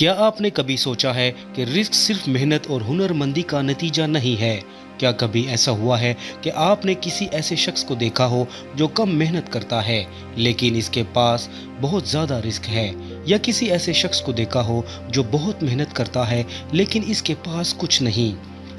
کیا آپ نے کبھی سوچا ہے کہ رزق صرف محنت اور ہنرمندی کا نتیجہ نہیں ہے؟ کیا کبھی ایسا ہوا ہے کہ آپ نے کسی ایسے شخص کو دیکھا ہو جو کم محنت کرتا ہے لیکن اس کے پاس بہت زیادہ رزق ہے، یا کسی ایسے شخص کو دیکھا ہو جو بہت محنت کرتا ہے لیکن اس کے پاس کچھ نہیں؟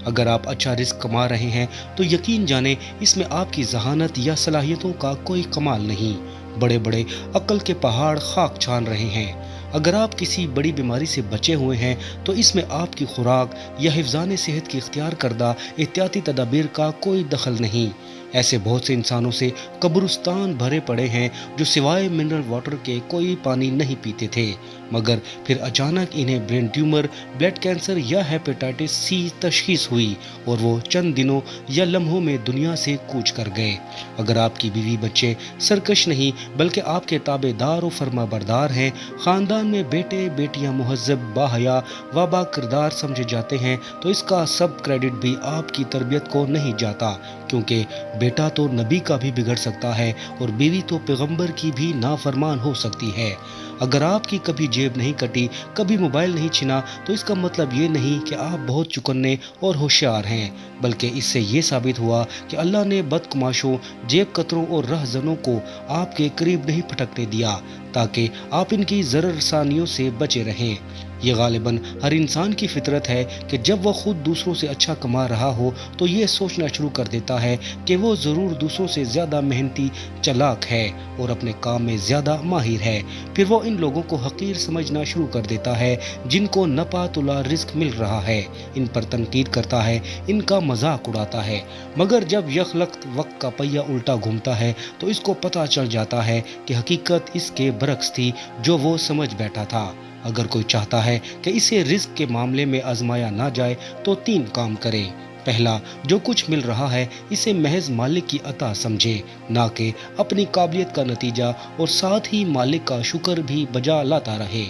اگر آپ اچھا رزق کما رہے ہیں تو یقین جانیں اس میں آپ کی ذہانت یا صلاحیتوں کا کوئی کمال نہیں، بڑے بڑے عقل کے پہاڑ خاک چھان رہے ہیں۔ اگر آپ کسی بڑی بیماری سے بچے ہوئے ہیں تو اس میں آپ کی خوراک یا حفظان صحت کی اختیار کردہ احتیاطی تدابیر کا کوئی دخل نہیں۔ ایسے بہت سے انسانوں سے قبرستان بھرے پڑے ہیں جو سوائے منرل واٹر کے کوئی پانی نہیں پیتے تھے، مگر پھر اچانک انہیں برین ٹیومر، بلڈ کینسر یا ہیپیٹائٹس سی تشخیص ہوئی اور وہ چند دنوں یا لمحوں میں دنیا سے کوچ کر گئے۔ اگر آپ کی بیوی بچے سرکش نہیں بلکہ آپ کے تابع دار و فرما بردار ہیں، خاندان میں بیٹے بیٹیاں مہذب، باحیا و با کردار سمجھے جاتے ہیں، تو اس کا سب کریڈٹ بھی آپ کی تربیت کو نہیں جاتا، کیونکہ بیٹا تو نبی کا بھی بگڑ سکتا ہے اور بیوی تو پیغمبر کی بھی نافرمان ہو سکتی ہے۔ اگر آپ کی کبھی جیب نہیں کٹی، کبھی موبائل نہیں چھنا، تو اس کا مطلب یہ نہیں کہ آپ بہت چکنے اور ہوشیار ہیں، بلکہ اس سے یہ ثابت ہوا کہ اللہ نے بدقماشوں، جیب کتروں اور رہزنوں کو آپ کے قریب نہیں پھٹکنے دیا تاکہ آپ ان کی ضرر رسانیوں سے بچے رہیں۔ یہ غالباً ہر انسان کی فطرت ہے کہ جب وہ خود دوسروں سے اچھا کما رہا ہو تو یہ سوچنا شروع کر دیتا ہے کہ وہ ضرور دوسروں سے زیادہ محنتی، چالاک ہے اور اپنے کام میں زیادہ ماہر ہے۔ پھر وہ ان لوگوں کو حقیر سمجھنا شروع کر دیتا ہے جن کو نپا تلا رزق مل رہا ہے، ان پر تنقید کرتا ہے، ان کا مذاق اڑاتا ہے۔ مگر جب یکلخت وقت کا پہیہ الٹا گھومتا ہے تو اس کو پتہ چل جاتا ہے کہ حقیقت اس کے برعکس تھی جو وہ سمجھ بیٹھا تھا۔ اگر کوئی چاہتا ہے کہ اسے رزق کے معاملے میں آزمایا نہ جائے تو 3 کام کرے۔ پہلا، جو کچھ مل رہا ہے اسے محض مالک کی عطا سمجھے، نہ کہ اپنی قابلیت کا نتیجہ، اور ساتھ ہی مالک کا شکر بھی بجا لاتا رہے۔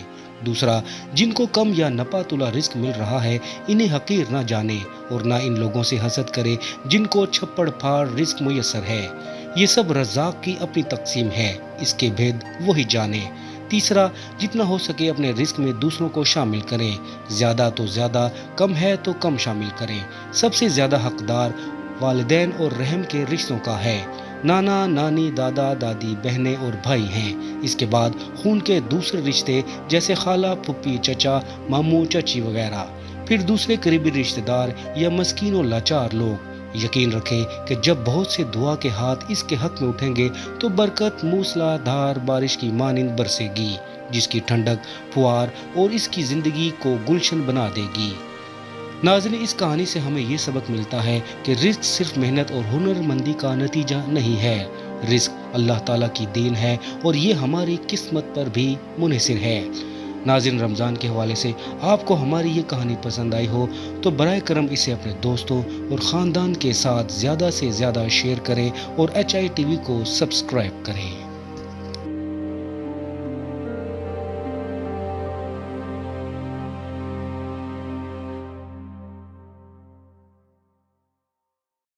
دوسرا، جن کو کم یا نپا تلا رزق مل رہا ہے انہیں حقیر نہ جانے اور نہ ان لوگوں سے حسد کرے جن کو چھپڑ پھاڑ رزق میسر ہے۔ یہ سب رزاق کی اپنی تقسیم ہے، اس کے بھید وہی جانے۔ تیسرا، جتنا ہو سکے اپنے رزق میں دوسروں کو شامل کریں، زیادہ تو زیادہ، کم ہے تو کم شامل کریں۔ سب سے زیادہ حقدار والدین اور رحم کے رشتوں کا ہے۔ نانا نانی، دادا دادی، بہنیں اور بھائی ہیں۔ اس کے بعد خون کے دوسرے رشتے جیسے خالہ، پھپھی، چچا، ماموں، چچی وغیرہ۔ پھر دوسرے قریبی رشتہ دار یا مسکین و لاچار لوگ۔ یقین رکھیں کہ جب بہت سے دعا کے ہاتھ اس کے حق میں اٹھیں گے تو برکت موسلا دھار بارش کی مانند برسے گی، جس کی ٹھنڈک پھوار اور اس کی زندگی کو گلشن بنا دے گی۔ ناظرین، اس کہانی سے ہمیں یہ سبق ملتا ہے کہ رزق صرف محنت اور ہنرمندی کا نتیجہ نہیں ہے۔ رزق اللہ تعالیٰ کی دین ہے اور یہ ہماری قسمت پر بھی منحصر ہے۔ ناظرین، رمضان کے حوالے سے آپ کو ہماری یہ کہانی پسند آئی ہو تو برائے کرم اسے اپنے دوستوں اور خاندان کے ساتھ زیادہ سے زیادہ شیئر کریں اور HI TV کو سبسکرائب کریں۔